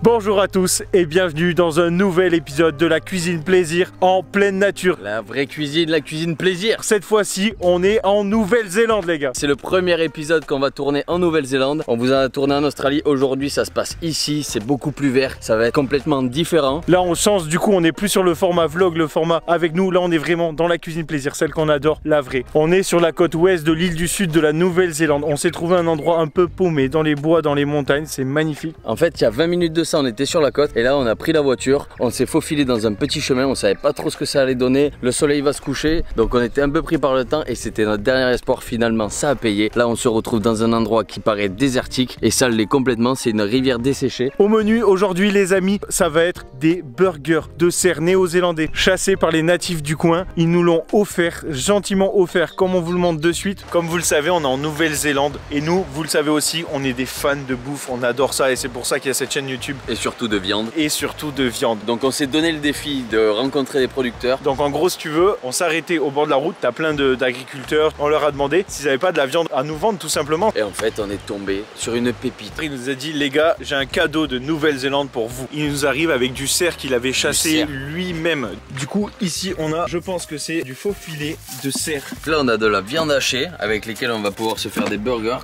Bonjour à tous et bienvenue dans un nouvel épisode de la cuisine plaisir en pleine nature. La vraie cuisine, la cuisine plaisir. Cette fois-ci, on est en Nouvelle-Zélande les gars. C'est le premier épisode qu'on va tourner en Nouvelle-Zélande. On vous en a tourné en Australie. Aujourd'hui, ça se passe ici. C'est beaucoup plus vert. Ça va être complètement différent. Là, on change. Du coup, on n'est plus sur le format vlog, le format avec nous. Là, on est vraiment dans la cuisine plaisir, celle qu'on adore, la vraie. On est sur la côte ouest de l'île du sud de la Nouvelle-Zélande. On s'est trouvé un endroit un peu paumé, dans les bois, dans les montagnes. C'est magnifique. En fait, il y a 20 minutes de ça, on était sur la côte. Et là, on a pris la voiture. On s'est faufilé dans un petit chemin. On savait pas trop ce que ça allait donner. Le soleil va se coucher. Donc, on était un peu pris par le temps. Et c'était notre dernier espoir. Finalement, ça a payé. Là, on se retrouve dans un endroit qui paraît désertique. Et ça l'est complètement. C'est une rivière desséchée. Au menu aujourd'hui, les amis, ça va être des burgers de cerf néo-zélandais chassés par les natifs du coin. Ils nous l'ont offert, gentiment offert, comme on vous le montre de suite. Comme vous le savez, on est en Nouvelle-Zélande. Et nous, vous le savez aussi, on est des fans de bouffe. On adore ça et c'est pour ça qu'il y a cette chaîne YouTube. Et surtout de viande. Et surtout de viande. Donc, on s'est donné le défi de rencontrer des producteurs. Donc en gros, si tu veux, on s'est arrêté au bord de la route. T'as plein d'agriculteurs. On leur a demandé s'ils n'avaient pas de la viande à nous vendre tout simplement. Et en fait, on est tombé sur une pépite. Il nous a dit, les gars, j'ai un cadeau de Nouvelle-Zélande pour vous. Il nous arrive avec du cerf qu'il avait chassé lui-même. Du coup, ici, on a, je pense que c'est du faux filet de cerf. Là, on a de la viande hachée avec lesquelles on va pouvoir se faire des burgers.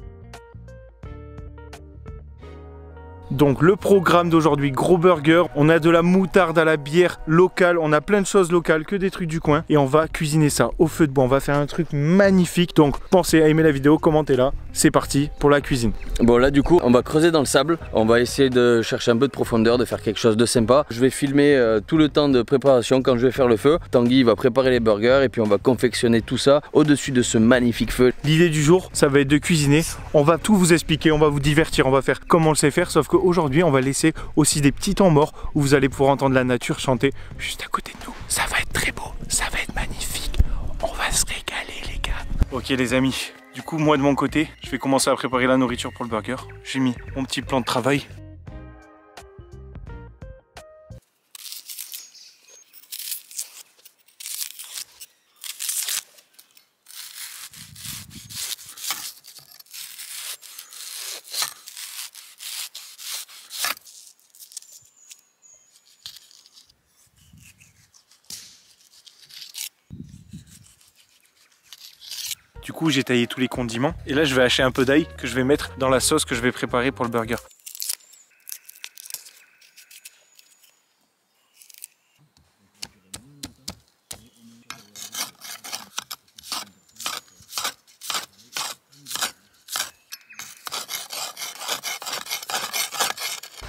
Donc le programme d'aujourd'hui, gros burger, on a de la moutarde à la bière locale, on a plein de choses locales, que des trucs du coin. Et on va cuisiner ça au feu de bois, on va faire un truc magnifique. Donc pensez à aimer la vidéo, commentez là, c'est parti pour la cuisine. Bon là du coup, on va creuser dans le sable, on va essayer de chercher un peu de profondeur, de faire quelque chose de sympa. Je vais filmer tout le temps de préparation quand je vais faire le feu. Tanguy va préparer les burgers et puis on va confectionner tout ça au-dessus de ce magnifique feu. L'idée du jour, ça va être de cuisiner, on va tout vous expliquer, on va vous divertir, on va faire comme on le sait faire, sauf que aujourd'hui, on va laisser aussi des petits temps morts où vous allez pouvoir entendre la nature chanter juste à côté de nous. Ça va être très beau, ça va être magnifique. On va se régaler, les gars. Ok, les amis. Du coup, moi de mon côté, je vais commencer à préparer la nourriture pour le burger. J'ai mis mon petit plan de travail. Du coup, j'ai taillé tous les condiments. Et là, je vais hacher un peu d'ail que je vais mettre dans la sauce que je vais préparer pour le burger.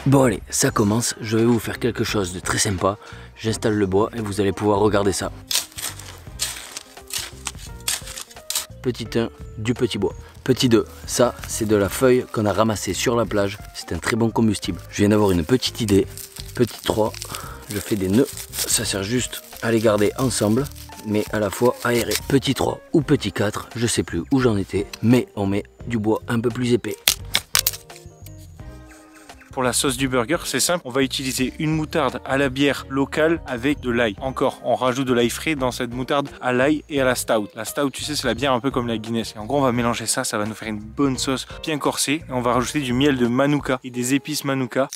Bon allez, ça commence, je vais vous faire quelque chose de très sympa. J'installe le bois et vous allez pouvoir regarder ça. Petit 1, du petit bois. Petit 2, ça c'est de la feuille qu'on a ramassée sur la plage. C'est un très bon combustible. Je viens d'avoir une petite idée. Petit 3, je fais des nœuds. Ça sert juste à les garder ensemble, mais à la fois aérés. Petit 3 ou petit 4, je sais plus où j'en étais, mais on met du bois un peu plus épais. Pour la sauce du burger, c'est simple, on va utiliser une moutarde à la bière locale avec de l'ail. Encore, on rajoute de l'ail frais dans cette moutarde à l'ail et à la stout. La stout, tu sais, c'est la bière un peu comme la Guinness. Et en gros, on va mélanger ça, ça va nous faire une bonne sauce bien corsée. Et on va rajouter du miel de Manuka et des épices Manuka.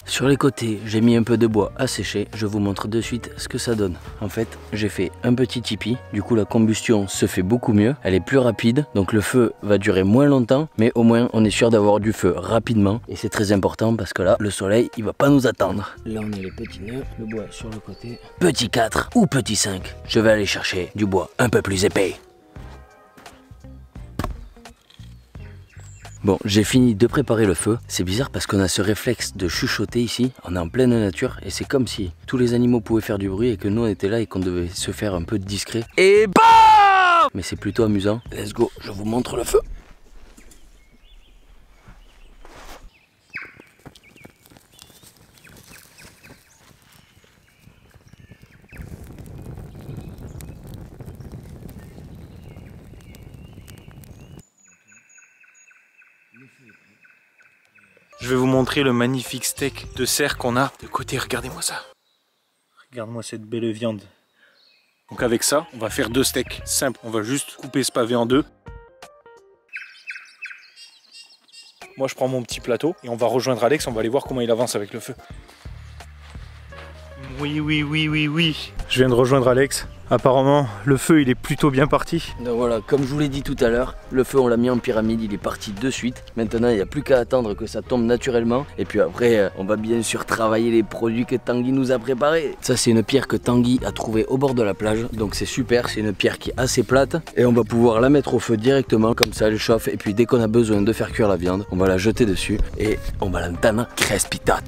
Sur les côtés, j'ai mis un peu de bois à sécher. Je vous montre de suite ce que ça donne. En fait, j'ai fait un petit tipi. Du coup, la combustion se fait beaucoup mieux. Elle est plus rapide. Donc, le feu va durer moins longtemps. Mais au moins, on est sûr d'avoir du feu rapidement. Et c'est très important parce que là, le soleil, il va pas nous attendre. Là, on a les petits nœuds. Le bois sur le côté. Petit 4 ou petit 5. Je vais aller chercher du bois un peu plus épais. Bon, j'ai fini de préparer le feu. C'est bizarre parce qu'on a ce réflexe de chuchoter ici. On est en pleine nature et c'est comme si tous les animaux pouvaient faire du bruit et que nous on était là et qu'on devait se faire un peu discret. Et BAM! Mais c'est plutôt amusant. Let's go, je vous montre le feu. Je Je vais vous montrer le magnifique steak de cerf qu'on a de côté. Regardez-moi ça. Regarde-moi cette belle viande. Donc avec ça, on va faire 2 steaks simples. On va juste couper ce pavé en 2. Moi je prends mon petit plateau et on va rejoindre Alex, on va aller voir comment il avance avec le feu. Oui. Je viens de rejoindre Alex. Apparemment, le feu il est plutôt bien parti. Donc voilà, comme je vous l'ai dit tout à l'heure, le feu on l'a mis en pyramide, il est parti de suite. Maintenant, il n'y a plus qu'à attendre que ça tombe naturellement. Et puis après, on va bien sûr travailler les produits que Tanguy nous a préparés. Ça, c'est une pierre que Tanguy a trouvée au bord de la plage. Donc c'est super, c'est une pierre qui est assez plate. Et on va pouvoir la mettre au feu directement, comme ça elle chauffe. Et puis dès qu'on a besoin de faire cuire la viande, on va la jeter dessus et on va l'entendre crespita.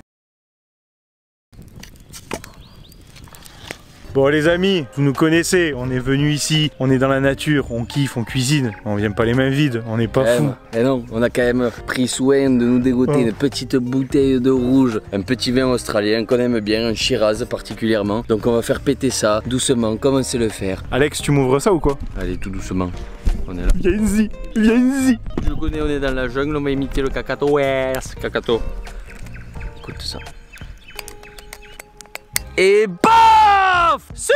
Bon les amis, vous nous connaissez, on est venu ici, on est dans la nature, on kiffe, on cuisine, on vient pas les mains vides, on n'est pas fous. Et non, on a quand même pris soin de nous dégoter une petite bouteille de rouge, un petit vin australien qu'on aime bien, un Shiraz particulièrement. Donc on va faire péter ça doucement, comme on sait le faire. Alex, tu m'ouvres ça ou quoi? Allez, tout doucement, on est là. Viens-y. Je connais, on est dans la jungle, on va imiter le cacato. Ouais, cacato. Écoute ça. Et BAF! Si!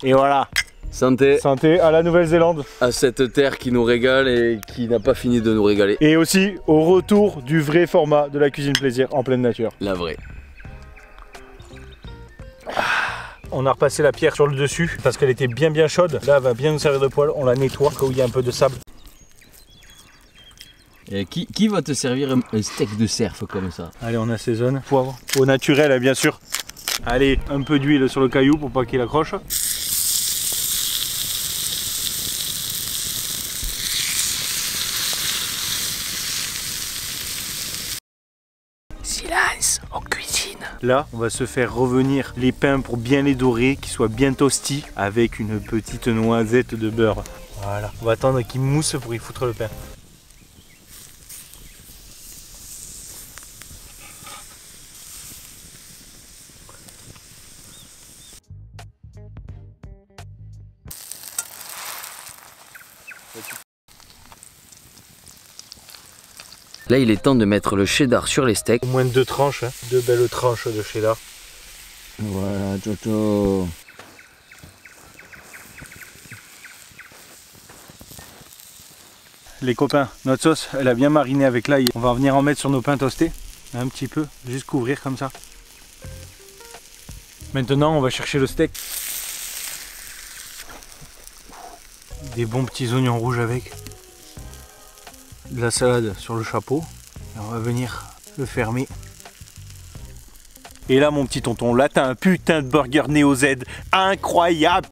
Et voilà. Santé. Santé à la Nouvelle-Zélande. À cette terre qui nous régale et qui n'a pas fini de nous régaler. Et aussi au retour du vrai format de la cuisine plaisir en pleine nature. La vraie. On a repassé la pierre sur le dessus parce qu'elle était bien chaude. Là, elle va bien nous servir de poêle. On la nettoie quand il y a un peu de sable. Et qui va te servir un steak de cerf comme ça? Allez, on assaisonne. Poivre. Au naturel, hein, bien sûr. Allez, un peu d'huile sur le caillou pour pas qu'il accroche. Silence, on cuisine. Là, on va se faire revenir les pains pour bien les dorer, qu'ils soient bien toastis, avec une petite noisette de beurre. Voilà. On va attendre qu'ils moussent pour y foutre le pain. Là, il est temps de mettre le cheddar sur les steaks. Au moins 2 tranches, hein. 2 belles tranches de cheddar. Voilà, Jojo. Les copains, notre sauce, elle a bien mariné avec l'ail. On va venir en mettre sur nos pains toastés. Un petit peu, juste couvrir comme ça. Maintenant, on va chercher le steak. Des bons petits oignons rouges avec. De la salade sur le chapeau. Et on va venir le fermer. Et là, mon petit tonton, là, t'as un putain de burger Neo Z. Incroyable!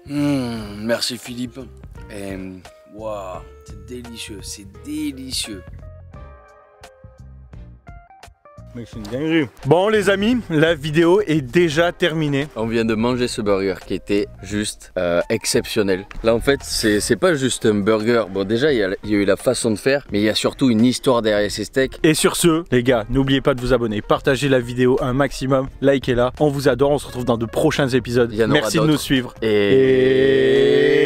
Merci Philippe. Waouh, c'est délicieux, c'est délicieux. Mais c'est une dinguerie. Bon les amis, la vidéo est déjà terminée. On vient de manger ce burger qui était juste exceptionnel. Là en fait c'est pas juste un burger. Bon déjà il y a eu la façon de faire, mais il y a surtout une histoire derrière ces steaks. Et sur ce les gars, n'oubliez pas de vous abonner, partagez la vidéo un maximum, likez-la. On vous adore, on se retrouve dans de prochains épisodes. Merci de nous suivre. Et...